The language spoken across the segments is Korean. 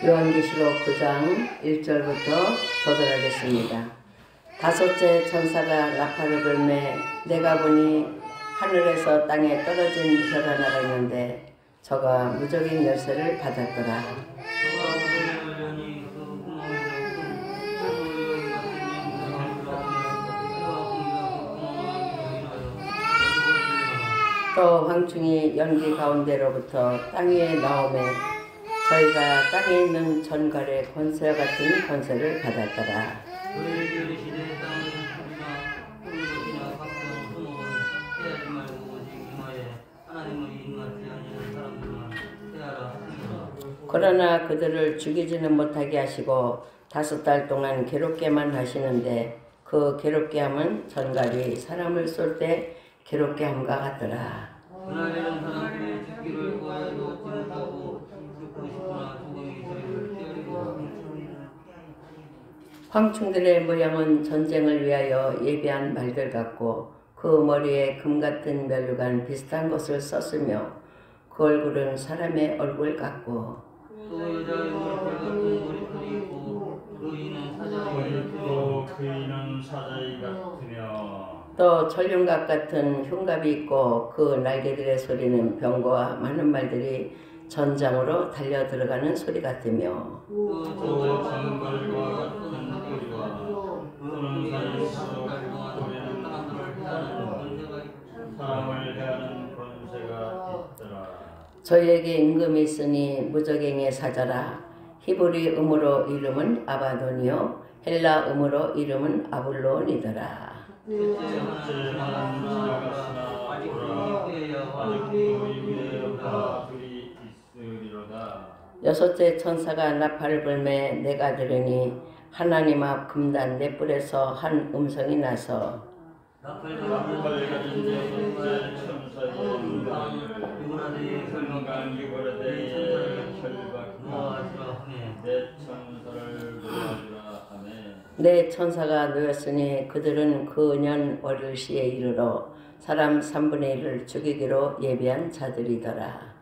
요한계시록 9장 1절부터 교독하겠습니다. 다섯째 천사가 나팔을 불매 내가 보니 하늘에서 땅에 떨어진 별 하나가 있는데 저가 무적인 열쇠를 받았더라. 또 황충이 연기 가운데로부터 땅 위에 나오매 저희가 땅에 있는 전갈의 권세와 같은 권세를 받았더라. 그러나 그들을 죽이지는 못하게 하시고 5달 동안 괴롭게만 하시는데 그 괴롭게 함은 전갈이 사람을 쏠 때 괴롭게 함과 같더라. 그날에는 사람들이 죽기를 구하여도 얻지 못하고 죽고 싶으나 죽음이 저희를 떼어리고 황충들의 모양은 전쟁을 위하여 예비한 말들 같고 그 머리에 금 같은 면류관 비슷한 것을 썼으며 그 얼굴은 사람의 얼굴 같고 또 여자의 머리털 같은 머리털이 있고 그 이는 사자의 같으며 또 전륜갑 같은 흉갑이 있고 그 날개들의 소리는 병거와 많은 말들이 전장으로 달려 들어가는 소리 같으며 또 정갈과 같은 소리와 그는 사이에서 사람을 해하는 권세가 있더라. 저희에게 임금이 있으니 무적행의 사자라. 히브리 음으로 이름은 아바돈이요 헬라 음으로 이름은 아블론이더라. 여섯째 천사가 나팔을 불매 내가 들으니 하나님 앞 금단 네 뿔에서 한 음성이 나서 내 천사가 놓였으니 그들은 그 년 월요일 시에 이르러 사람 3분의 1을 죽이기로 예비한 자들이더라.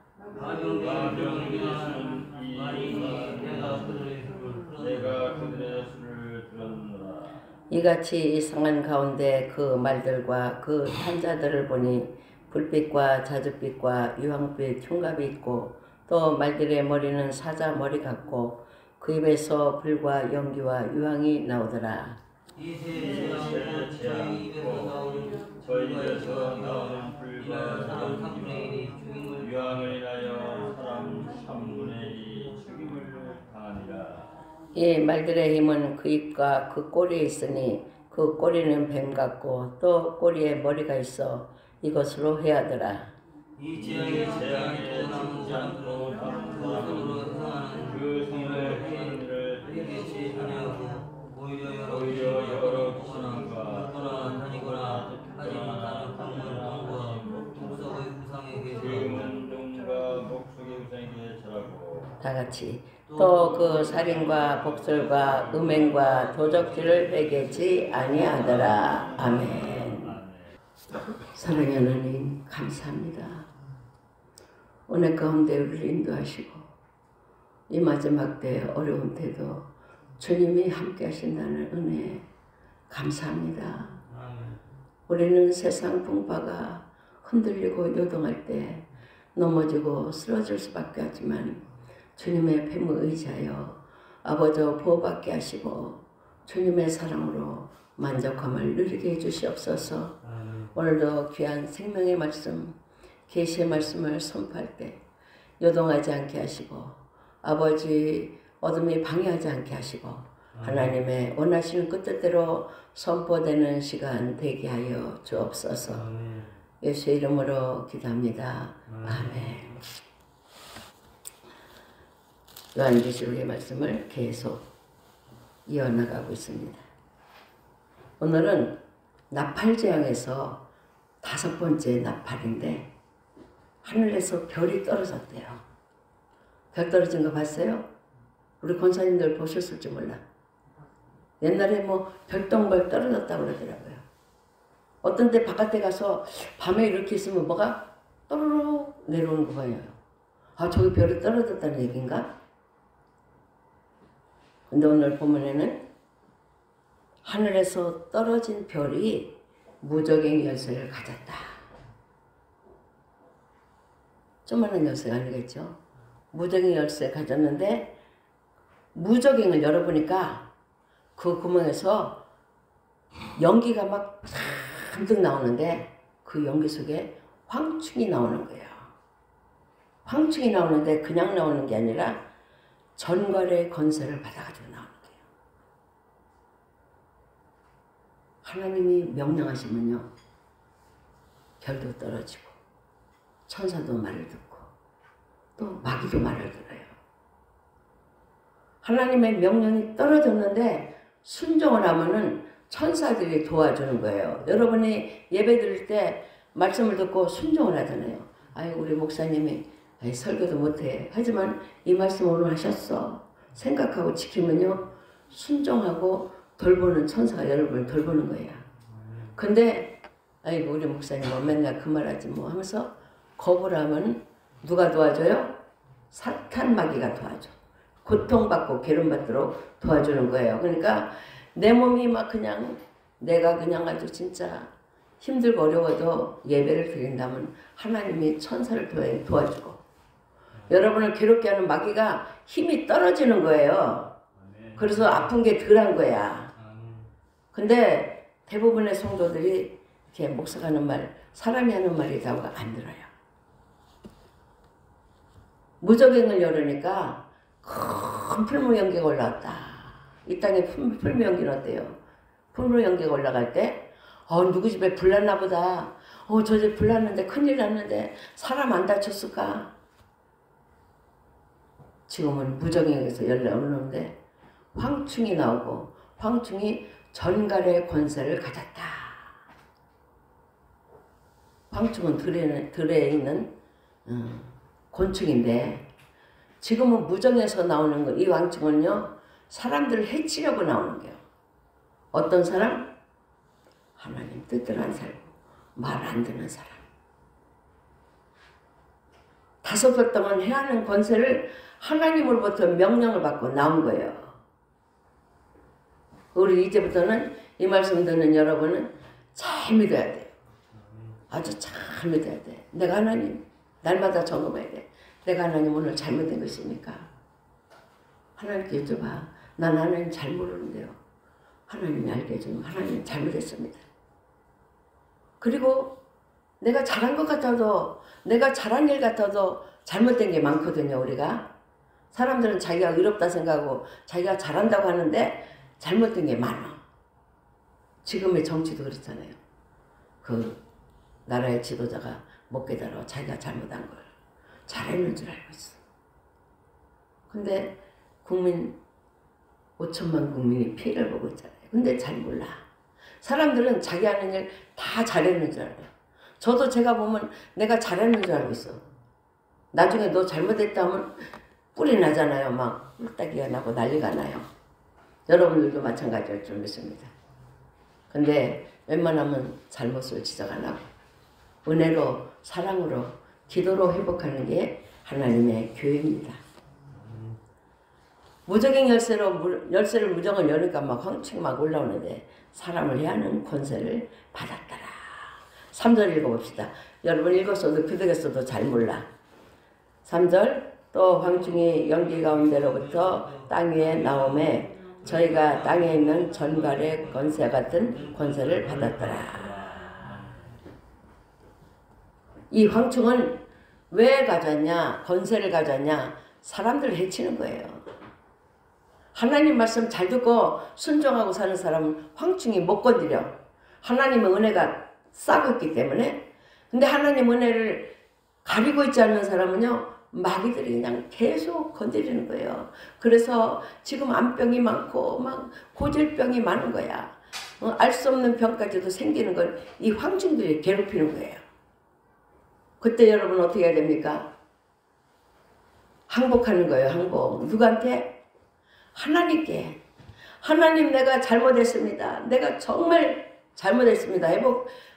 이같이 이상한 가운데 그 말들과 그 탄자들을 보니 불빛과 자줏빛과 유황빛 흉갑이 있고 또 말들의 머리는 사자 머리 같고 그 입에서 불과 연기와 유황이 나오더라. 이 세 저희 입에서 나오는 불과 사람 3분의 1이 죽임을 유황을 인하여 사람 3분의 1이 죽임을 당하니라. 이 말들의 힘은 그 입과 그 꼬리에 있으니 그 꼬리는 뱀 같고 또 꼬리에 머리가 있어 이것으로 해하더라. 이 재앙의 남은 사람들은 그것으로 행하는 그 성을 회개치 아니하고 오히려 여러 귀신과 다니거나 하지 못하는 강물과 목석의 우상에게 절하고 다 같이 또 그 살인과 복술과 음행과 도적질을 회개치 아니하더라. 아멘. 사랑의 하나님 감사합니다. 오늘 가운데 우리를 인도하시고 이 마지막 때 어려운 때도 주님이 함께 하신다는 은혜 감사합니다. 우리는 세상 풍파가 흔들리고 요동할 때 넘어지고 쓰러질 수밖에 없지만 주님의 뱀을 의지하여 아버지와 보호받게 하시고 주님의 사랑으로 만족함을 누리게 해주시옵소서. 오늘도 귀한 생명의 말씀 계시의 말씀을 선포할 때 요동하지 않게 하시고 아버지 어둠이 방해하지 않게 하시고 하나님의 원하시는 그 뜻대로 선포되는 시간 되게 하여 주옵소서. 예수의 이름으로 기도합니다. 아멘. 요한계시록의 말씀을 계속 이어나가고 있습니다. 오늘은 나팔재앙에서 5번째 나팔인데 하늘에서 별이 떨어졌대요. 별 떨어진 거 봤어요? 우리 권사님들 보셨을지 몰라. 옛날에 뭐 별똥별 떨어졌다고 그러더라고요. 어떤 데 바깥에 가서 밤에 이렇게 있으면 뭐가 또르륵 내려오는 거 봐요. 아, 저기 별이 떨어졌다는 얘기인가? 근데 오늘 본문에는 하늘에서 떨어진 별이 무적행 열쇠를 가졌다. 조그마한 열쇠가 아니겠죠. 무적행 열쇠 가졌는데 무적행을 열어보니까 그 구멍에서 연기가 막 잔뜩 나오는데 그 연기 속에 황충이 나오는 거예요. 황충이 나오는데 그냥 나오는 게 아니라 전갈의 권세를 받아가지고 나오는 거예요. 하나님이 명령하시면요, 별도 떨어지고 천사도 말을 듣고 또 마귀도 말을 들어요. 하나님의 명령이 떨어졌는데 순종을 하면은 천사들이 도와주는 거예요. 여러분이 예배 드릴 때 말씀을 듣고 순종을 하잖아요. 아유, 우리 목사님이 설교도 못해. 하지만 이 말씀 오늘 하셨어. 생각하고 지키면요, 순종하고 돌보는 천사가 여러분을 돌보는 거야. 근데 아이고, 우리 목사님은 맨날 그 말하지 뭐 하면서 거부를 하면 누가 도와줘요? 사탄 마귀가 도와줘. 고통받고 괴로움받도록 도와주는 거예요. 그러니까 내 몸이 막 그냥 내가 그냥 아주 진짜 힘들고 어려워도 예배를 드린다면 하나님이 천사를 도와주고, 여러분을 괴롭게 하는 마귀가 힘이 떨어지는 거예요. 그래서 아픈 게 덜한 거야. 근데 대부분의 성도들이 이렇게 목사가 하는 말, 사람이 하는 말이라고 안 들어요. 무적행을 열으니까 큰 풀무 연기가 올라왔다. 이 땅에 풀무 연기는 어때요? 풀무 연기가 올라갈 때 누구 집에 불났나 보다. 저 집 불났는데 큰일 났는데 사람 안 다쳤을까? 지금은 무적행에서 열려오는데 황충이 나오고 황충이 전갈의 권세를 가졌다. 황충은 들에 있는 곤충인데 지금은 무정에서 나오는 거, 이 황충은요, 사람들을 해치려고 나오는 거예요. 어떤 사람? 하나님 뜻대로 안 살고 말 안 듣는 사람. 5번 동안 해야 하는 권세를 하나님으로부터 명령을 받고 나온 거예요. 우리 이제부터는 이 말씀 듣는 여러분은 잘 믿어야 돼요. 아주 잘 믿어야 돼. 내가 하나님 날마다 점검해야 돼. 내가 하나님 오늘 잘못된 것입니까? 하나님께 여쭤봐. 난 하나님 잘 모르는데요. 하나님이 알게 해주면 하나님 잘못했습니다. 그리고 내가 잘한 것 같아도, 내가 잘한 일 같아도 잘못된 게 많거든요. 우리가 사람들은 자기가 의롭다 생각하고 자기가 잘한다고 하는데 잘못된 게 많아. 지금의 정치도 그렇잖아요. 그 나라의 지도자가 못 깨달아 자기가 잘못한 걸 잘했는 줄 알고 있어. 근데 국민 5천만 국민이 피해를 보고 있잖아요. 근데 잘 몰라. 사람들은 자기 하는 일 다 잘했는 줄 알아요. 저도 제가 보면 내가 잘했는 줄 알고 있어. 나중에 너 잘못했다 하면 뿔이 나잖아요. 막 뿔따기가 나고 난리가 나요. 여러분들도 마찬가지일 줄 믿습니다. 근데 웬만하면 잘못을 지적 안 하고 은혜로, 사랑으로, 기도로 회복하는 게 하나님의 교회입니다. 무적행 열쇠를 무정을 여니까 막 황충이 막 올라오는데 사람을 해하는 권세를 받았더라. 3절 읽어봅시다. 여러분 읽었어도 그득했어도 잘 몰라. 3절 또 황충이 연기 가운데로부터 땅 위에 나오매 저희가 땅에 있는 전갈의 권세 같은 권세를 받았더라. 이 황충은 왜 가졌냐? 권세를 가졌냐? 사람들을 해치는 거예요. 하나님 말씀 잘 듣고 순종하고 사는 사람은 황충이 못 건드려. 하나님의 은혜가 싸고 있기 때문에. 근데 하나님 은혜를 가리고 있지 않는 사람은요, 마귀들이 그냥 계속 건드리는 거예요. 그래서 지금 암병이 많고 막 고질병이 많은 거야. 알 수 없는 병까지도 생기는 걸 이 황충들이 괴롭히는 거예요. 그때 여러분 어떻게 해야 됩니까? 항복하는 거예요. 항복. 누구한테? 하나님께. 하나님 내가 잘못했습니다. 내가 정말 잘못했습니다.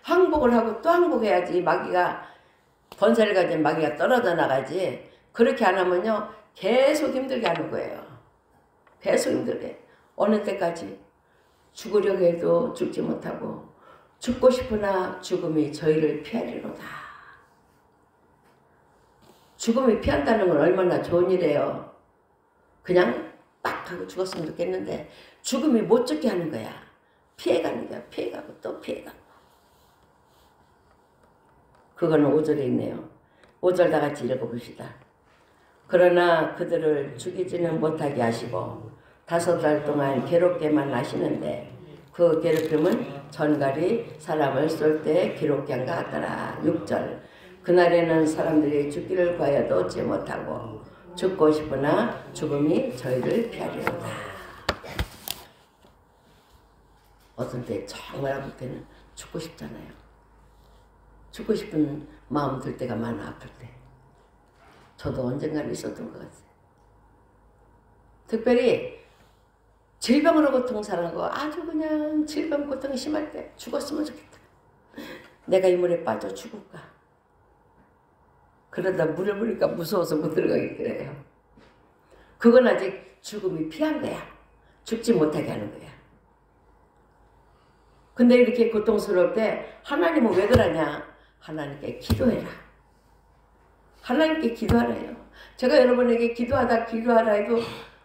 항복을 하고 또 항복해야지 마귀가 권세를 가진 마귀가 떨어져 나가지. 그렇게 안 하면요 계속 힘들게 하는 거예요. 계속 힘들게. 어느 때까지 죽으려고 해도 죽지 못하고 죽고 싶으나 죽음이 저희를 피하리로다. 죽음이 피한다는 건 얼마나 좋은 일이에요. 그냥 빡 하고 죽었으면 좋겠는데 죽음이 못 죽게 하는 거야. 피해가는 거야. 피해가고 또 피해가고. 그거는 5절에 있네요. 5절 다 같이 읽어봅시다. 그러나 그들을 죽이지는 못하게 하시고 5달 동안 괴롭게만 하시는데 그 괴롭힘은 전갈이 사람을 쏠 때 괴롭게 한 것 같더라. 6절 그날에는 사람들이 죽기를 구하여도 얻지 못하고 죽고 싶으나 죽음이 저희를 피하리로다. 어떤 때 정말 아플 때는 죽고 싶잖아요. 죽고 싶은 마음 들 때가 많아. 아플 때. 저도 언젠가는 있었던 것 같아요. 특별히 질병으로 고통사는 거 아주 그냥 질병 고통이 심할 때 죽었으면 좋겠다. 내가 이 물에 빠져 죽을까. 그러다 물을 보니까 무서워서 못 들어가겠더래요. 그건 아직 죽음이 피한 거야. 죽지 못하게 하는 거야. 근데 이렇게 고통스러울 때 하나님은 왜 그러냐. 하나님께 기도해라. 하나님께 기도하라요. 제가 여러분에게 기도하라 해도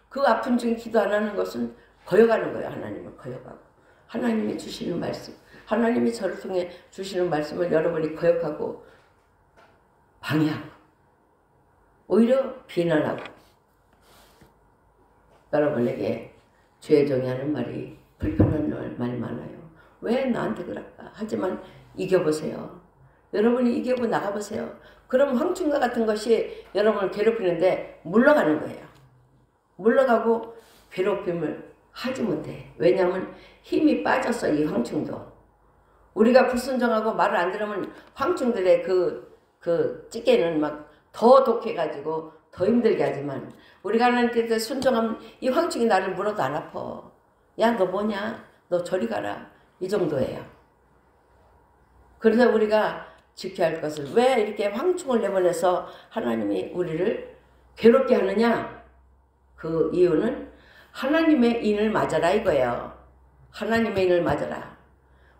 그 아픈 중에 기도 안 하는 것은 거역하는 거예요. 하나님을 거역하고. 하나님이 주시는 말씀, 하나님이 저를 통해 주시는 말씀을 여러분이 거역하고 방해하고 오히려 비난하고. 여러분에게 주의 종이 하는 말이 불편한 말 많아요. 왜 나한테 그럴까? 하지만 이겨보세요. 여러분이 이기고 나가보세요. 그럼 황충과 같은 것이 여러분을 괴롭히는데 물러가는 거예요. 물러가고 괴롭힘을 하지 못해. 왜냐하면 힘이 빠졌어. 이 황충도. 우리가 불순종하고 말을 안 들으면 황충들의 그 찌개는 막 더 독해가지고 더 힘들게 하지만 우리가 하나님께 순종하면 이 황충이 나를 물어도 안 아파. 야, 너 뭐냐? 너 저리 가라. 이 정도예요. 그래서 우리가 지켜야 할 것을 왜 이렇게 황충을 내보내서 하나님이 우리를 괴롭게 하느냐? 그 이유는 하나님의 인을 맞아라 이거예요. 하나님의 인을 맞아라.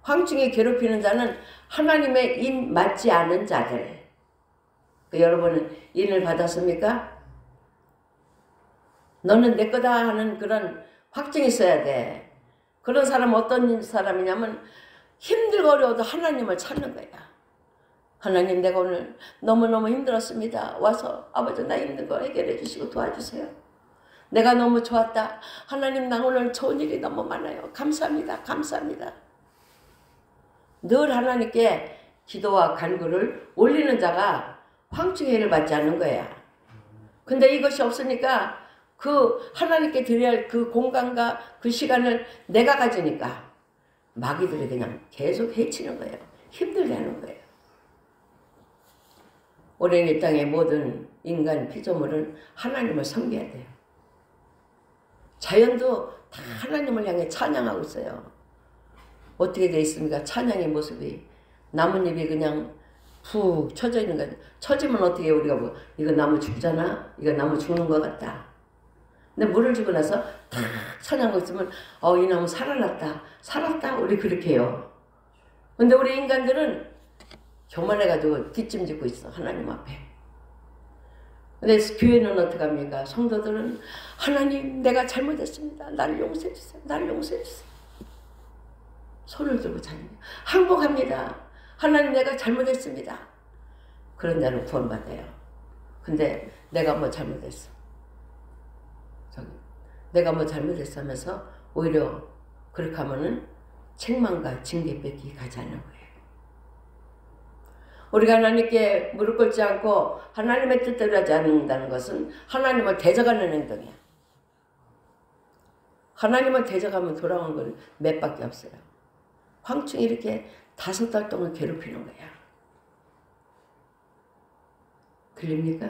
황충이 괴롭히는 자는 하나님의 인 맞지 않은 자들. 여러분은 인을 받았습니까? 너는 내 거다 하는 그런 확증이 있어야 돼. 그런 사람은 어떤 사람이냐면 힘들고 어려워도 하나님을 찾는 거야. 하나님, 내가 오늘 너무너무 힘들었습니다. 와서 아버지 나 힘든 거 해결해 주시고 도와주세요. 내가 너무 좋았다. 하나님, 나 오늘 좋은 일이 너무 많아요. 감사합니다. 감사합니다. 늘 하나님께 기도와 간구를 올리는 자가 황충의 해를 받지 않는 거야. 근데 이것이 없으니까 그 하나님께 드려야 할 그 공간과 그 시간을 내가 가지니까 마귀들이 그냥 계속 해치는 거예요. 힘들게 하는 거예요. 오랜 이 땅의 모든 인간 피조물은 하나님을 섬겨야 돼요. 자연도 다 하나님을 향해 찬양하고 있어요. 어떻게 되어 있습니까? 찬양의 모습이. 나뭇잎이 그냥 푹 쳐져 있는 거예요. 쳐지면 어떻게 해요? 우리가 뭐 이거 나무 죽잖아? 이거 나무 죽는 것 같다. 근데 물을 주고 나서 다 찬양하고 있으면 이 나무 살아났다. 살았다. 우리 그렇게 해요. 근데 우리 인간들은 교만해가지고 뒷짐짓고 있어. 하나님 앞에. 근데 교회는 어떻게 합니까? 성도들은 하나님, 내가 잘못했습니다. 나를 용서해 주세요. 나를 용서해 주세요. 손을 들고 찬양. 항복합니다. 하나님, 내가 잘못했습니다. 그런 자는 구원받아요. 근데 내가 뭐 잘못했어. 내가 뭐 잘못했어 하면서 오히려 그렇게 하면은 책망과 징계밖에 가지 않는 거예요. 우리가 하나님께 무릎 꿇지 않고 하나님의 뜻대로 하지 않는다는 것은 하나님을 대적하는 행동이야. 하나님을 대적하면 돌아오는 건 몇 밖에 없어요. 황충이 이렇게 5달 동안 괴롭히는 거야. 들립니까?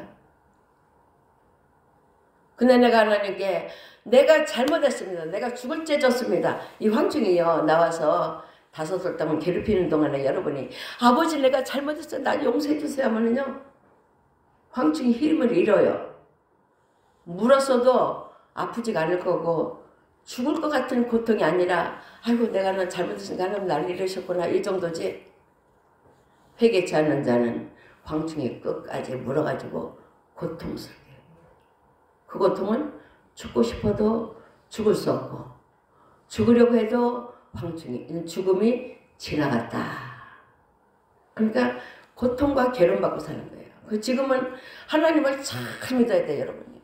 근데 내가 하나님께 내가 잘못했습니다. 내가 죽을 죄 졌습니다. 이 황충이요 나와서 5달 동안 괴롭히는 동안에 여러분이 아버지 내가 잘못했어요. 날 용서해 주세요 하면은요 황충이 힘을 잃어요. 물었어도 아프지가 않을 거고 죽을 것 같은 고통이 아니라 아이고 내가 는 잘못했으니까 하나님 나를 이러셨구나 이 정도지. 회개치 않는 자는 광충이 끝까지 물어가지고 고통스럽게. 그 고통은 죽고 싶어도 죽을 수 없고 죽으려고 해도 죽음이 지나갔다. 그러니까 고통과 괴로움받고 사는 거예요. 지금은 하나님을 잘 믿어야 돼요, 여러분이.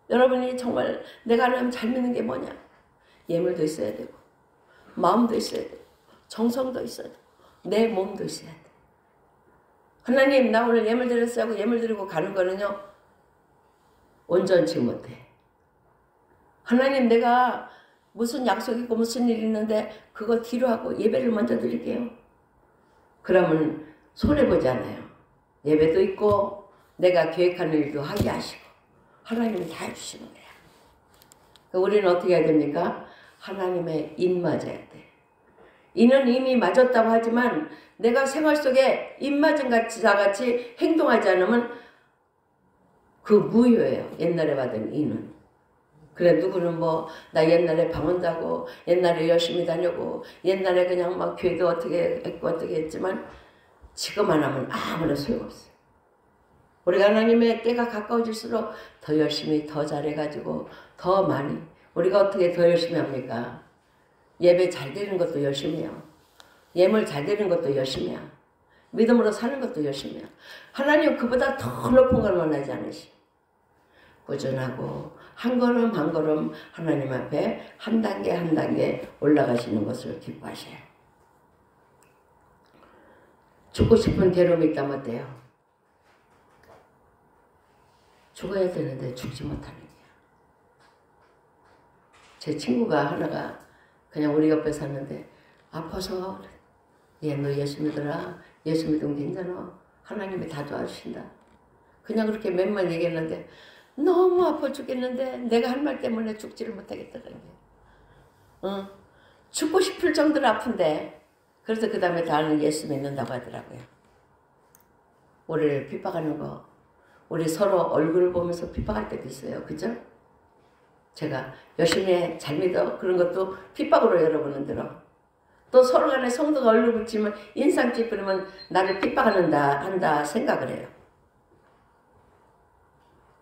여러분이 정말 내가 하나님 잘 믿는 게 뭐냐? 예물도 있어야 되고 마음도 있어야 되고 정성도 있어야 되고 내 몸도 있어야 돼. 하나님 나 오늘 예물 드렸어요 하고 예물 드리고 가는 거는요 온전치 못해. 하나님 내가 무슨 약속 있고 무슨 일이 있는데 그거 뒤로 하고 예배를 먼저 드릴게요. 그러면 손해보지 않아요. 예배도 있고 내가 계획하는 일도 하게 하시고 하나님이 다 해주시는 거야. 우리는 어떻게 해야 됩니까? 하나님의 인 맞아야 돼. 이는 이미 맞았다고 하지만 내가 생활 속에 인 맞은 자같이 행동하지 않으면 그 무효예요. 옛날에 받은 인은. 그래 누구는 뭐 나 옛날에 방언자고 옛날에 열심히 다녔고 옛날에 그냥 막 교회도 어떻게 했고 어떻게 했지만 지금 안 하면 아무런 소용없어요. 우리가 하나님의 때가 가까워질수록 더 열심히 더 잘해가지고 더 많이 우리가 어떻게 더 열심히 합니까? 예배 잘 드리는 것도 열심히 해요. 예물 잘 드리는 것도 열심히 해요. 믿음으로 사는 것도 열심히 해요. 하나님 그보다 더 높은 걸 원하지 않으시. 꾸준하고 한 걸음 한 걸음 하나님 앞에 한 단계 한 단계 올라가시는 것을 기뻐하셔요. 죽고 싶은 괴로움이 있다면 어때요? 죽어야 되는데 죽지 못하는 거야. 제 친구가 하나가 그냥 우리 옆에 사는데 아파서 얘 너 예수 믿어라. 예수 믿으면 괜찮아. 하나님이 다 도와주신다. 그냥 그렇게 몇만 얘기했는데 너무 아파 죽겠는데 내가 할 말 때문에 죽지를 못하겠다는 게. 죽고 싶을 정도로 아픈데 그래서 그 다음에 다는 예수 믿는다고 하더라고요. 우리를 핍박하는 거 우리 서로 얼굴을 보면서 핍박할 때도 있어요. 그죠? 제가 열심히 해, 잘 믿어 그런 것도 핍박으로 여러분은 들어. 또 서로 간에 성도가 얼굴 붙이면 인상 찌푸리면 나를 핍박한다 생각을 해요.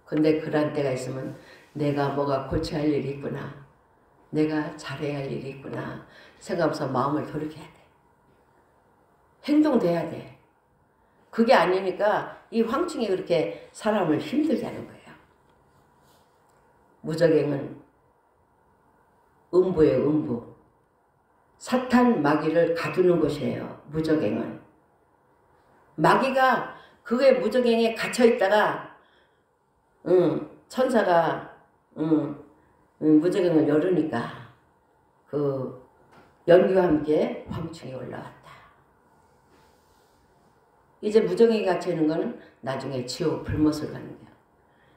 근데 그런 때가 있으면 내가 뭐가 고쳐야 할 일이 있구나. 내가 잘해야 할 일이 있구나. 생각하면서 마음을 돌이켜야 돼. 행동돼야 돼. 그게 아니니까 이 황충이 그렇게 사람을 힘들게 하는 거예요. 무적행은 음부예요. 음부. 사탄 마귀를 가두는 곳이에요. 무적행은. 마귀가 그게 무적행에 갇혀있다가 천사가 무적행을 열으니까 그 연기와 함께 황충이 올라왔다. 이제 무적행에 갇혀있는 거는 나중에 지옥 불못을 가는 거야.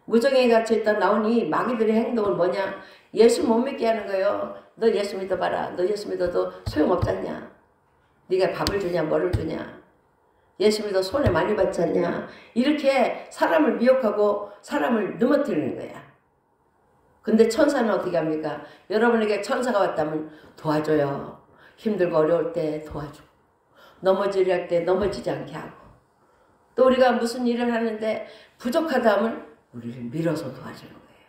무적행에 갇혀있다 나오니 마귀들의 행동은 뭐냐? 예수 못 믿게 하는 거예요. 너 예수 믿어봐라. 너 예수 믿어도 소용없잖냐? 네가 밥을 주냐 뭐를 주냐? 예수 믿어 손해 많이 받지 않냐? 이렇게 사람을 미혹하고 사람을 넘어뜨리는 거야. 근데 천사는 어떻게 합니까? 여러분에게 천사가 왔다면 도와줘요. 힘들고 어려울 때 도와주고 넘어지려 할 때 넘어지지 않게 하고 또 우리가 무슨 일을 하는데 부족하다 하면 우리를 밀어서 도와주는 거예요.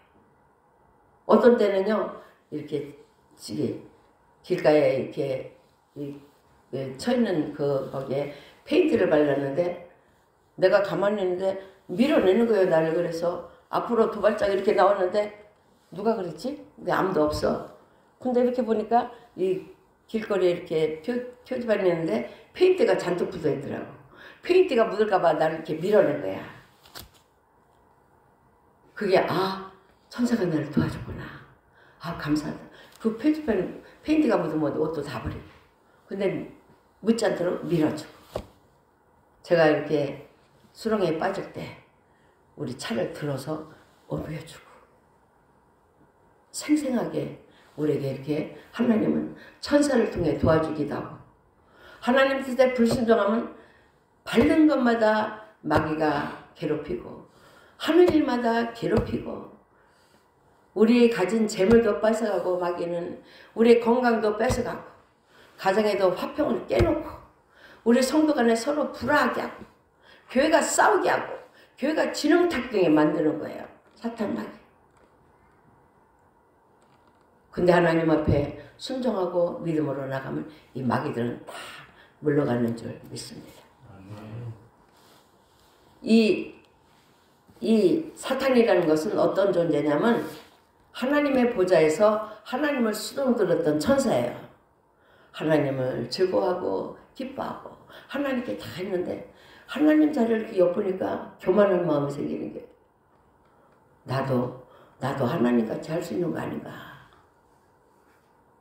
어떤 때는요 이렇게 길가에 이렇게 쳐있는 거기에 페인트를 발랐는데 내가 가만히 있는데 밀어내는 거예요 나를. 그래서 앞으로 두 발짝 이렇게 나왔는데 누가 그랬지? 근데 아무도 없어. 근데 이렇게 보니까 이 길거리에 이렇게 표지판이 있는데 페인트가 잔뜩 묻어 있더라고. 페인트가 묻을까봐 나를 이렇게 밀어낸 거야. 그게 천사가 나를 도와줬구나. 감사하다. 그 표지판 페인트가 묻으면 옷도 다 버리고. 근데 묻지 않도록 밀어주고. 제가 이렇게 수렁에 빠질 때 우리 차를 들어서 옮겨주고 생생하게 우리에게 이렇게 하나님은 천사를 통해 도와주기도 하고 하나님 뜻에 불순종하면 밟는 것마다 마귀가 괴롭히고 하는 일마다 괴롭히고 우리 가진 재물도 뺏어가고 마귀는 우리의 건강도 뺏어가고 가정에도 화평을 깨놓고 우리 성도 간에 서로 불화하게 하고 교회가 싸우게 하고 교회가 진흥탁등에 만드는 거예요. 사탄 마귀. 근데 하나님 앞에 순종하고 믿음으로 나가면 이 마귀들은 다 물러가는 줄 믿습니다. 이 사탄이라는 것은 어떤 존재냐면 하나님의 보좌에서 하나님을 수동들었던 천사예요. 하나님을 즐거워하고 기뻐하고 하나님께 다 했는데 하나님 자리를 이렇게 엿보니까 교만한 마음이 생기는 게 나도 하나님같이 할 수 있는 거 아닌가.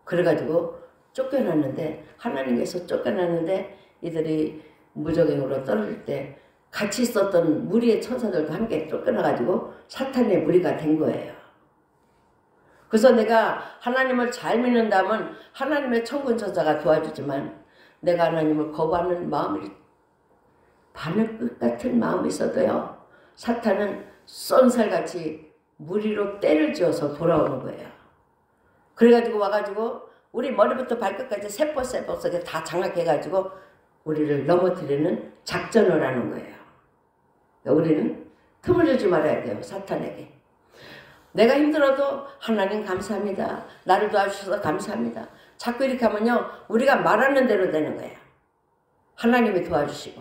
그래가지고 쫓겨났는데 하나님께서 쫓겨났는데 이들이 무적행으로 떨어질 때 같이 있었던 무리의 천사들과 함께 쫓겨나가지고 사탄의 무리가 된 거예요. 그래서 내가 하나님을 잘 믿는다면 하나님의 천군 천사가 도와주지만 내가 하나님을 거부하는 마음이 바늘 끝 같은 마음이 있어도요. 사탄은 쏜살같이 무리로 때를 지어서 돌아오는 거예요. 그래가지고 와가지고 우리 머리부터 발끝까지 세포세포 다 장악해가지고 우리를 넘어뜨리는 작전을 하는 거예요. 우리는 틈을 주지 말아야 돼요. 사탄에게. 내가 힘들어도 하나님 감사합니다. 나를 도와주셔서 감사합니다. 자꾸 이렇게 하면요. 우리가 말하는 대로 되는 거예요. 하나님이 도와주시고.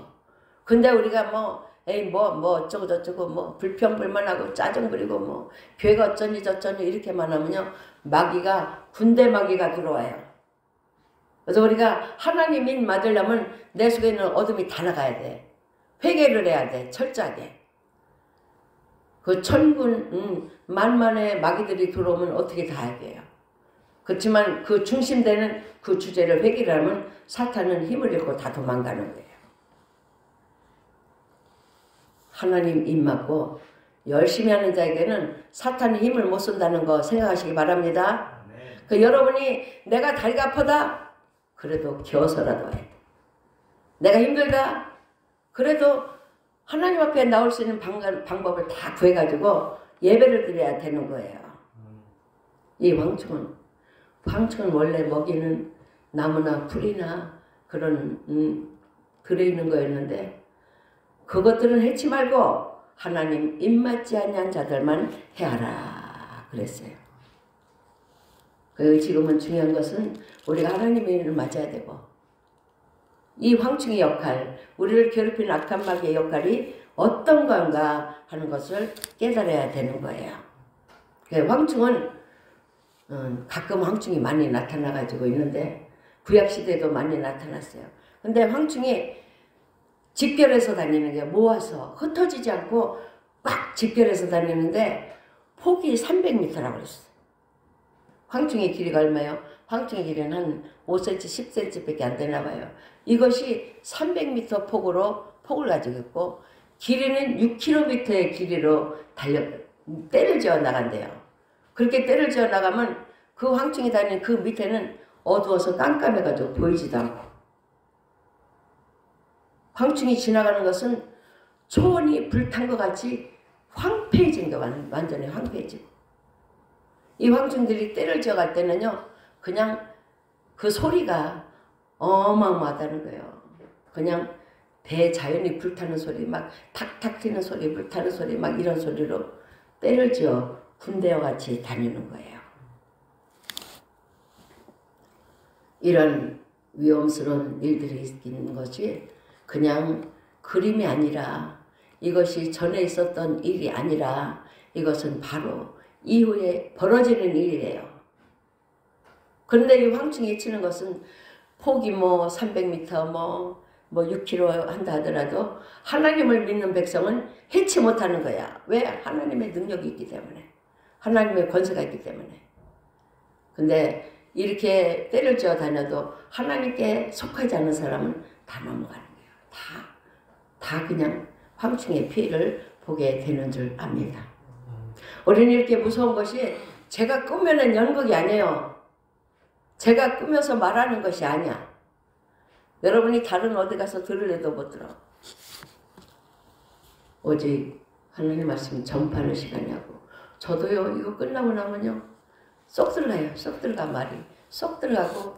근데 우리가 에이 어쩌고 저쩌고 불평불만하고 짜증 부리고 교회가 어쩌니 저쩌니 이렇게만 하면요. 마귀가 군대 마귀가 들어와요. 그래서 우리가 하나님인 맞으려면 내 속에 있는 어둠이 다 나가야 돼. 회개를 해야 돼. 철저하게. 그 천군 만만의 마귀들이 들어오면 어떻게 다 하게요. 그렇지만 그 중심되는 그 주제를 회개를 하면 사탄은 힘을 잃고 다 도망가는 거예요. 하나님 입 맞고 열심히 하는 자에게는 사탄이 힘을 못 쓴다는 거 생각하시기 바랍니다. 그 여러분이 내가 다리가 아프다? 그래도 겨서라도 해야 돼. 내가 힘들다? 그래도 하나님 앞에 나올 수 있는 방법을 다 구해가지고 예배를 드려야 되는 거예요. 이 황충은 원래 먹이는 나무나 풀이나 그런 들어있는 거였는데 그것들은 해치 말고 하나님 입맞지 아니한 자들만 해하라 그랬어요. 지금은 중요한 것은 우리가 하나님의 일을 맞아야 되고 이 황충의 역할, 우리를 괴롭히는 악한 마귀의 역할이 어떤 건가 하는 것을 깨달아야 되는 거예요. 황충은 가끔 황충이 많이 나타나가지고 있는데 구약시대에도 많이 나타났어요. 근데 황충이 집결해서 다니는 게 모아서 흩어지지 않고 꽉 집결해서 다니는데 폭이 300m라고 그랬어요. 황충의 길이가 얼마예요? 황충의 길이는 한 5cm, 10cm 밖에 안 되나 봐요. 이것이 300m 폭을 가지고 있고 길이는 6km의 길이로 때를 지어 나간대요. 그렇게 때를 지어 나가면 그 황충이 다니는 그 밑에는 어두워서 깜깜해가지고 보이지도 않고 황충이 지나가는 것은 초원이 불탄 것 같이 황폐해진 거 완전히 황폐해지고 이 황충들이 때를 지어갈 때는요 그냥 그 소리가 어마어마하다는 거예요. 그냥 대자연이 불타는 소리 막 탁탁 튀는 소리 불타는 소리 막 이런 소리로 때를 지어 군대와 같이 다니는 거예요. 이런 위험스러운 일들이 있는 것이 그냥 그림이 아니라 이것이 전에 있었던 일이 아니라 이것은 바로 이후에 벌어지는 일이래요. 그런데 이 황충이 치는 것은 폭이 300m 6km 한다 하더라도 하나님을 믿는 백성은 해치 못하는 거야. 왜? 하나님의 능력이 있기 때문에. 하나님의 권세가 있기 때문에. 근데 이렇게 때를 지어 다녀도 하나님께 속하지 않은 사람은 다 넘어가는 거예요. 다 그냥 황충의 피해를 보게 되는 줄 압니다. 우리는 이렇게 무서운 것이 제가 꾸며낸 연극이 아니에요. 제가 꾸며서 말하는 것이 아니야. 여러분이 다른 어디 가서 들으려도 못 들어. 오직 하나님 말씀 전파하는 시간이하고 저도요 이거 끝나고 나면요 쏙 들어가요. 쏙 들어가 말이. 쏙 들어가고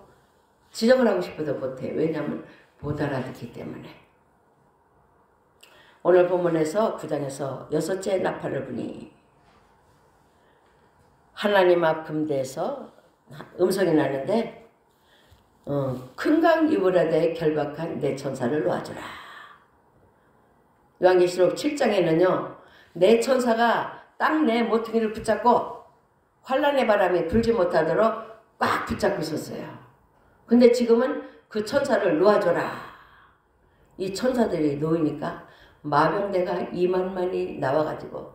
지적을 하고 싶어도 못해. 왜냐하면 못 알아듣기 때문에. 오늘 본문에서 9장에서 여섯째 나팔을 부니 하나님 앞 금대에서 음성이 나는데 큰 강 유브라데에 결박한 내 천사를 놓아주라. 요한계시록 7장에는요 내 천사가 딱 내 모퉁이를 붙잡고 환란의 바람이 불지 못하도록 꽉 붙잡고 있었어요. 근데 지금은 그 천사를 놓아줘라. 이 천사들이 놓이니까 마병대가 2만만이 나와가지고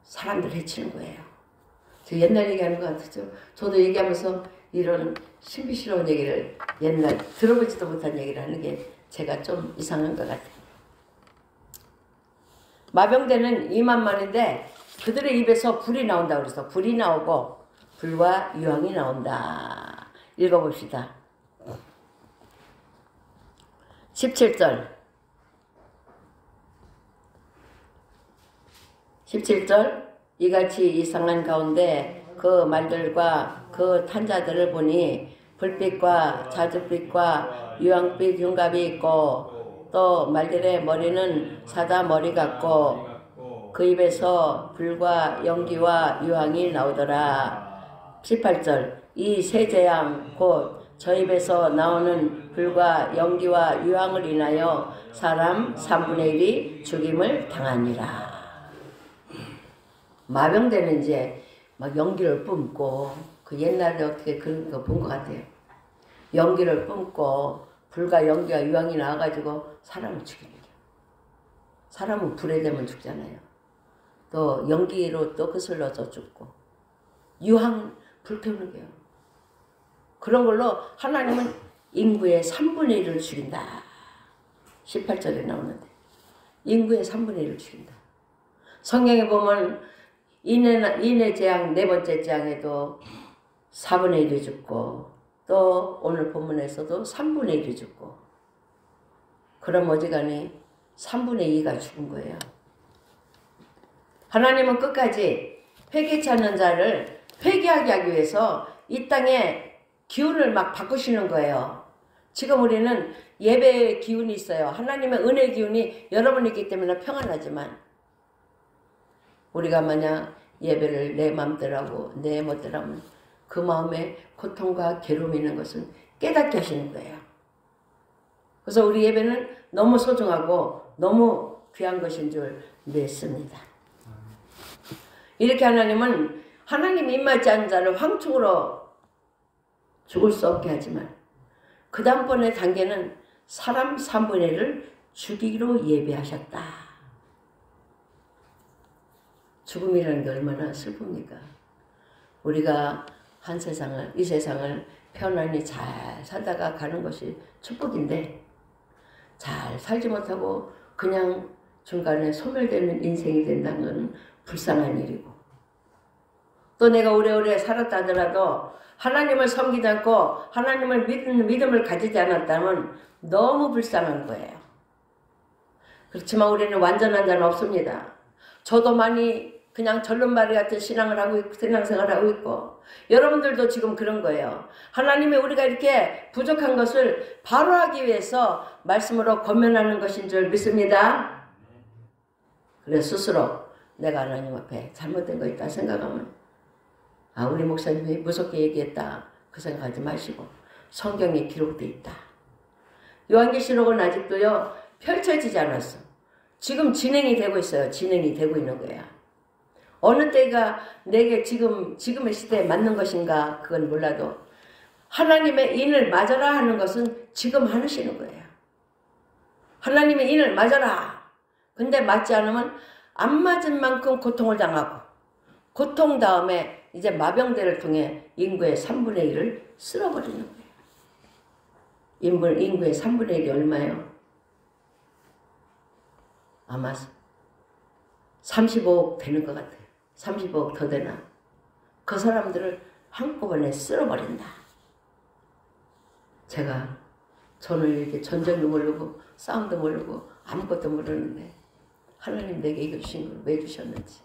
사람들 해치는 거예요. 저 옛날 얘기하는 것 같았죠. 저도 얘기하면서 이런 신비스러운 얘기를 옛날 들어보지도 못한 얘기를 하는 게 제가 좀 이상한 것 같아요. 마병대는 2만만인데 그들의 입에서 불이 나온다고 그래서 불이 나오고 불과 유황이 나온다. 읽어봅시다. 17절 17절 이같이 이상한 가운데 그 말들과 그 탄자들을 보니 불빛과 자줏빛과 유황빛 흉갑이 있고 또 말들의 머리는 사자 머리 같고 그 입에서 불과 연기와 유황이 나오더라. 18절 이 세 재앙 곧 저 입에서 나오는 불과 연기와 유황을 인하여 사람 3분의 1이 죽임을 당하니라. 마병대는 이제 막 연기를 뿜고 그 옛날에 어떻게 그런 거 본 것 같아요. 연기를 뿜고 불과 연기와 유황이 나와가지고 사람을 죽이는 거예요. 사람은 불에 대면 죽잖아요. 또 연기로 또 거슬러서 죽고 유황 불태우는 거예요. 그런 걸로 하나님은 인구의 3분의 1을 죽인다. 18절에 나오는데 인구의 3분의 1을 죽인다. 성경에 보면 인해 재앙 네 번째 재앙에도 4분의 1이 죽고 또 오늘 본문에서도 3분의 1이 죽고 그럼 어지간히 3분의 2가 죽은 거예요. 하나님은 끝까지 회개치 않는 자를 회개하게 하기 위해서 이 땅에 기운을 막 바꾸시는 거예요. 지금 우리는 예배의 기운이 있어요. 하나님의 은혜의 기운이 여러분이 있기 때문에 평안하지만 우리가 만약 예배를 내 마음대로 하고 내 멋대로 하면 그 마음에 고통과 괴로움이 있는 것은 깨닫게 하시는 거예요. 그래서 우리 예배는 너무 소중하고 너무 귀한 것인 줄 믿습니다. 이렇게 하나님은 하나님 입맞지 않은 자를 황충으로 죽을 수 없게 하지만 그 다음번에 단계는 사람 3분의 1을 죽이기로 예배하셨다. 죽음이라는 게 얼마나 슬픕니까? 우리가 이 세상을 편안히 잘 살다가 가는 것이 축복인데 잘 살지 못하고 그냥 중간에 소멸되는 인생이 된다는 것은 불쌍한 일이고 또 내가 오래오래 살았다 하더라도 하나님을 섬기지 않고 하나님을 믿음을 가지지 않았다면 너무 불쌍한 거예요. 그렇지만 우리는 완전한 자는 없습니다. 저도 많이 그냥 절름발이 같은 신앙을 하고 있고 신앙생활을 하고 있고 여러분들도 지금 그런 거예요. 하나님이 우리가 이렇게 부족한 것을 바로 하기 위해서 말씀으로 권면하는 것인 줄 믿습니다. 그래서 스스로 내가 하나님 앞에 잘못된 거 있다 생각하면 우리 목사님이 무섭게 얘기했다 그 생각하지 마시고 성경에 기록되어 있다. 요한계시록은 아직도요 펼쳐지지 않았어. 지금 진행이 되고 있어요. 진행이 되고 있는 거야. 어느 때가 내게 지금의 시대에 맞는 것인가 그건 몰라도 하나님의 인을 맞아라 하는 것은 지금 하시는 거예요. 하나님의 인을 맞아라. 근데 맞지 않으면 안 맞은 만큼 고통을 당하고 고통 다음에 이제 마병대를 통해 인구의 3분의 1을 쓸어버리는 거예요. 인구의 3분의 1이 얼마예요? 아마 35억 되는 것 같아요. 35억 더 되나? 그 사람들을 한꺼번에 쓸어버린다. 저는 이렇게 전쟁도 모르고 싸움도 모르고 아무것도 모르는데 하나님 내게 이거 주신 걸 왜 주셨는지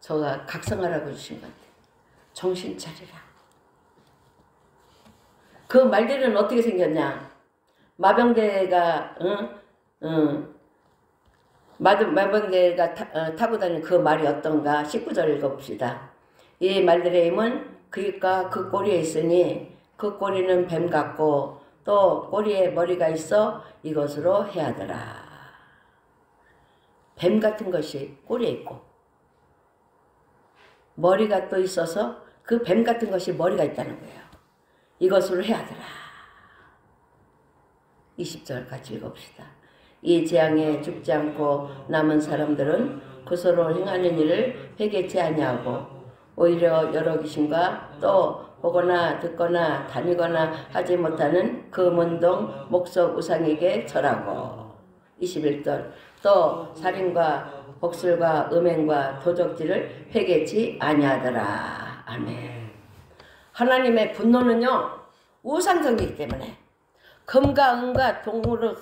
저가 각성하라고 주신 것 같아요. 정신 차리라. 그 말들은 어떻게 생겼냐? 마병대가 마병대가 타고 다니는 그 말이 어떤가? 19절 읽어봅시다. 이 말들의 힘은 그 입과 그 꼬리에 있으니 그 꼬리는 뱀 같고 또 꼬리에 머리가 있어 이것으로 해하더라. 뱀 같은 것이 꼬리에 있고 머리가 또 있어서 그 뱀 같은 것이 머리가 있다는 거예요. 이것으로 해하더라. 20절 같이 읽읍시다. 이 재앙에 죽지 않고 남은 사람들은 그 서로 행하는 일을 회개치 아니하고 오히려 여러 귀신과 또 보거나 듣거나 다니거나 하지 못하는 그 문동 목석 우상에게 절하고 21절 또 살인과 복술과 음행과 도적질을 회개치 아니하더라. 아멘. 하나님의 분노는요 우상성기이기 때문에 금과 은과 동으로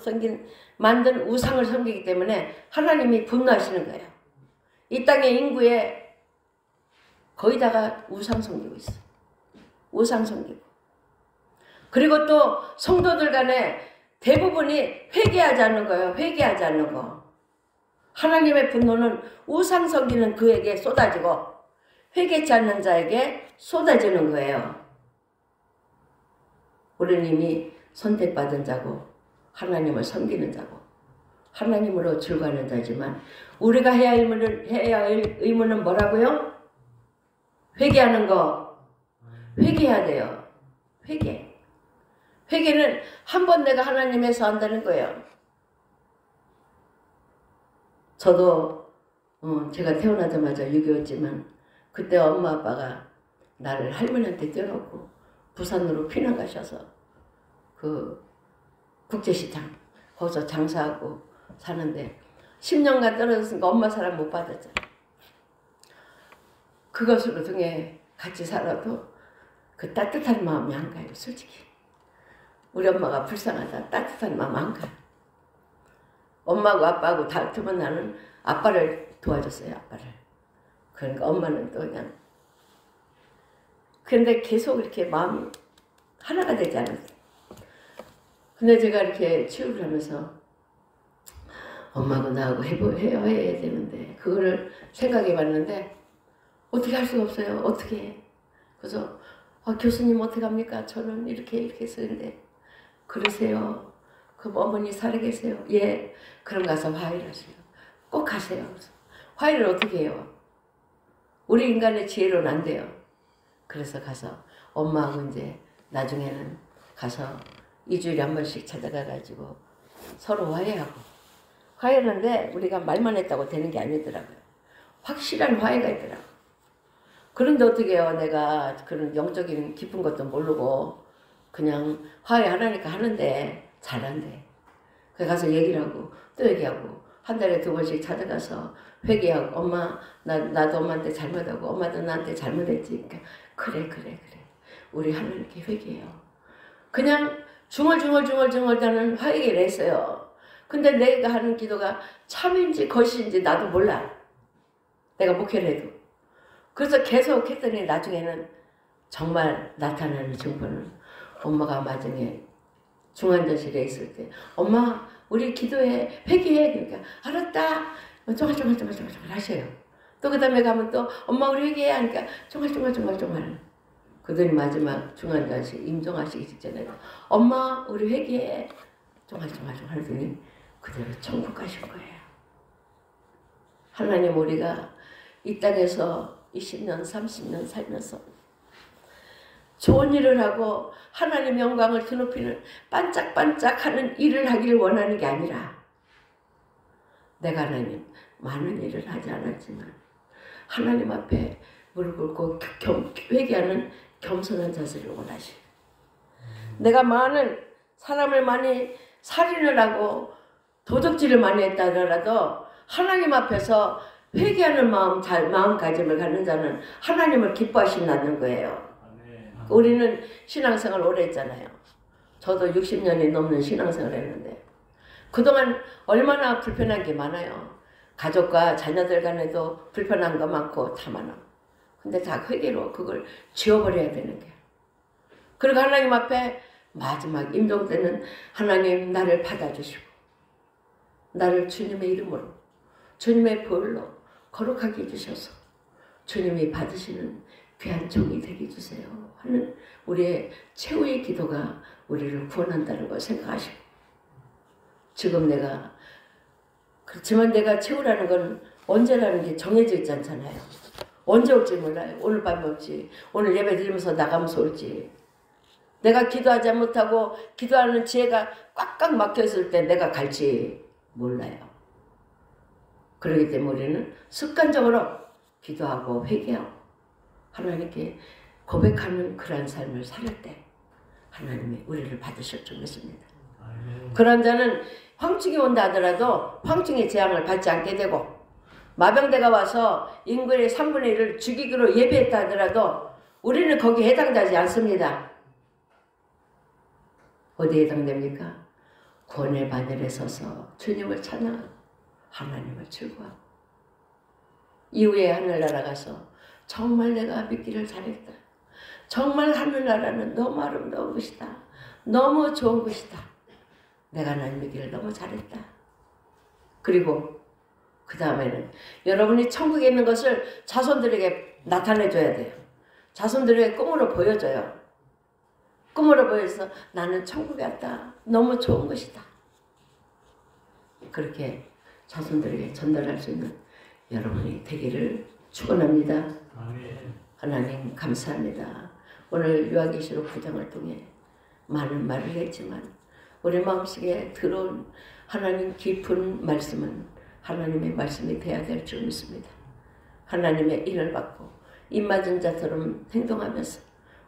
만든 우상을 섬기기 때문에 하나님이 분노하시는 거예요. 이 땅의 인구에 거의 다가 우상 섬기고 있어. 우상 섬기고. 그리고 또 성도들 간에 대부분이 회개하지 않는 거예요. 회개하지 않는 거. 하나님의 분노는 우상 섬기는 그에게 쏟아지고 회개치 않는 자에게 쏟아지는 거예요. 우리는 이미 선택받은 자고 하나님을 섬기는 자고 하나님으로 즐거워하는 자지만 우리가 해야 할 의무는 뭐라고요? 회개하는 거. 회개해야 돼요. 회개. 회개는 한 번 내가 하나님에서 한다는 거예요. 저도 제가 태어나자마자 6.25였지만 그때 엄마 아빠가 나를 할머니한테 떼어놓고 부산으로 피난 가셔서 그 국제시장 거기서 장사하고 사는데 10년간 떨어졌으니까 엄마 사랑 못 받았잖아. 그것으로 등에 같이 살아도 그 따뜻한 마음이 안 가요. 솔직히 우리 엄마가 불쌍하다 따뜻한 마음 안 가요. 엄마하고 아빠하고 다투면 나는 아빠를 도와줬어요. 아빠를. 그러니까 엄마는 또 그냥 그런데 계속 이렇게 마음이 하나가 되지 않았어요. 근데 제가 이렇게 치유를 하면서 엄마하고 나하고 해야 되는데 그거를 생각해 봤는데 어떻게 할 수가 없어요. 어떻게 해. 그래서 교수님 어떻게 합니까? 저는 이렇게 쓰는데 그러세요. 그럼 어머니 살아계세요. 예. 그럼 가서 화해를 하세요. 꼭 하세요. 그래서 화해를 어떻게 해요? 우리 인간의 지혜로는 안 돼요. 그래서 가서 엄마하고 이제 나중에는 가서 2주일에 한 번씩 찾아가가지고 서로 화해하고 화해하는데 우리가 말만 했다고 되는 게 아니더라고요. 확실한 화해가 있더라고요. 그런데 어떻게 해요? 내가 그런 영적인 깊은 것도 모르고 그냥 화해하라니까 하는데 잘한대. 그래 가서 얘기를 하고 또 얘기하고 한 달에 2번씩 찾아가서 회개하고 엄마 나도 엄마한테 잘못하고 엄마도 나한테 잘못했지. 그러니까 그래 우리 하나님께 회개해요. 그냥 중얼중얼 화해를 했어요. 근데 내가 하는 기도가 참인지 거짓인지 나도 몰라. 내가 목회를 해도. 그래서 계속 했더니 나중에는 정말 나타나는 증거는 엄마가 나중에 중환자실에 있을 때 엄마 우리 기도해 회개해. 그러니까 알았다. 쫑알쫑알 하셔요. 또 그 다음에 가면 또 엄마 우리 회개해 하니까 쫑알 그들이 마지막 중환자실 임종하시기 직전에 엄마 우리 회개해 쫑알 하더니 그대로 천국 가신 거예요. 하나님 우리가 이 땅에서 20년 30년 살면서 좋은 일을 하고 하나님 영광을 드높이는 반짝반짝하는 일을 하기를 원하는 게 아니라 내가 하나님 많은 일을 하지 않았지만 하나님 앞에 무릎 꿇고 회개하는 겸손한 자세를 원하시고 내가 많은 사람을 많이 살인을 하고 도적질을 많이 했다 하더라도 하나님 앞에서 회개하는 마음가짐을 갖는 자는 하나님을 기뻐하신다는 거예요. 우리는 신앙생활 오래 했잖아요. 저도 60년이 넘는 신앙생활을 했는데 그동안 얼마나 불편한 게 많아요. 가족과 자녀들 간에도 불편한 거 많고 다 많아. 근데 다 회개로 그걸 지워버려야 되는 거야. 그리고 하나님 앞에 마지막 임종 때는 하나님 나를 받아주시고 나를 주님의 이름으로 주님의 보혈로 거룩하게 해주셔서 주님이 받으시는 귀한 종이 되게 해주세요 하는 우리의 최후의 기도가 우리를 구원한다는 걸 생각하시고, 지금 내가 그렇지만 내가 최후라는 건 언제라는 게 정해져 있지 않잖아요. 언제 올지 몰라요. 오늘 밤에 올지, 오늘 예배 드리면서 나가면서 올지, 내가 기도하지 못하고 기도하는 지혜가 꽉꽉 막혀있을 때 내가 갈지 몰라요. 그렇기 때문에 우리는 습관적으로 기도하고 회개하고 하나님께 고백하는 그러한 삶을 살 때 하나님이 우리를 받으실 줄 믿습니다. 그런 자는 황충이 온다 하더라도 황충의 재앙을 받지 않게 되고, 마병대가 와서 인구의 3분의 1을 죽이기로 예비했다 하더라도 우리는 거기에 해당되지 않습니다. 어디에 해당됩니까? 구원의 바늘에 서서 주님을 찬양하고 하나님을 즐거워하고, 이후에 하늘나라 가서 정말 내가 믿기를 잘했다. 정말 하늘나라는 너무 아름다운 곳이다. 너무 좋은 곳이다. 내가 하나님 믿기를 너무 잘했다. 그리고 그 다음에는 여러분이 천국에 있는 것을 자손들에게 나타내줘야 돼요. 자손들에게 꿈으로 보여줘요. 꿈으로 보여서 나는 천국에 왔다. 너무 좋은 것이다. 그렇게 자손들에게 전달할 수 있는 여러분이 되기를 축원합니다. 하나님 감사합니다. 오늘 요한계시록 9장을 통해 많은 말을 했지만 우리 마음속에 들어온 하나님 깊은 말씀은 하나님의 말씀이 되어야 될 줄 믿습니다. 하나님의 인을 받고 입맞은 자처럼 행동하면서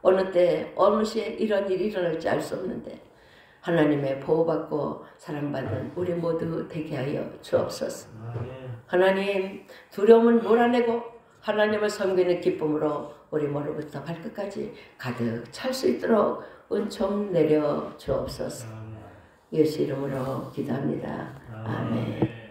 어느 때 어느 시에 이런 일이 일어날지 알 수 없는데 하나님의 보호받고 사랑받는 우리 모두 되게 하여 주옵소서. 하나님, 두려움은 몰아내고 하나님을 섬기는 기쁨으로 우리 머리부터 발끝까지 가득 찰 수 있도록 은총 내려 주옵소서. 예수 이름으로 기도합니다. 아멘.